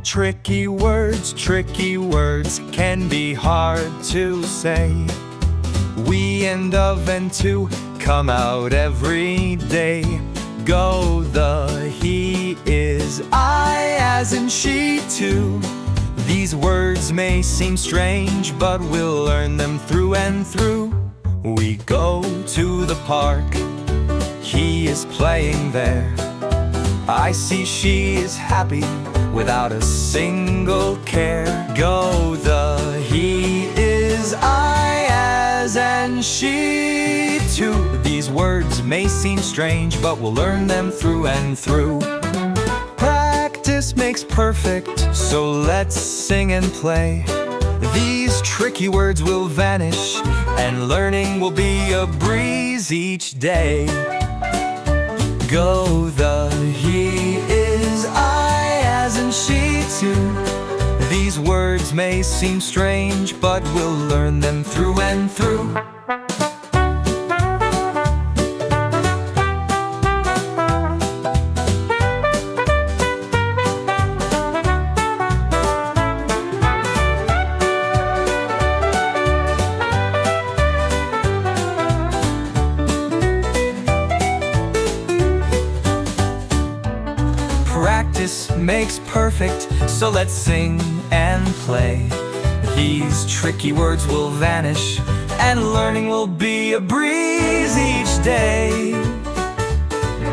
Tricky words can be hard to say. We and of and to come out every day. Go, the, he, is, I, as in she, too. These words may seem strange, but we'll learn them through and through. We go to the park, he is playing there. I see she is happy without a single care. Go, the, he, is, I, as, and she, too. These words may seem strange, but we'll learn them through and through. Practice makes perfect, so let's sing and play. These tricky words will vanish, and learning will be a breeze each day. Go, the, he, is, I, as in she, too. These words may seem strange, but we'll learn them through and through. Practice makes perfect, so let's sing and play. These tricky words will vanish, and learning will be a breeze each day.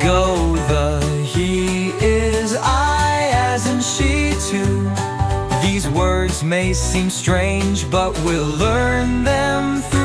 Go, the, he, is, I, as in she, too. These words may seem strange, but we'll learn them through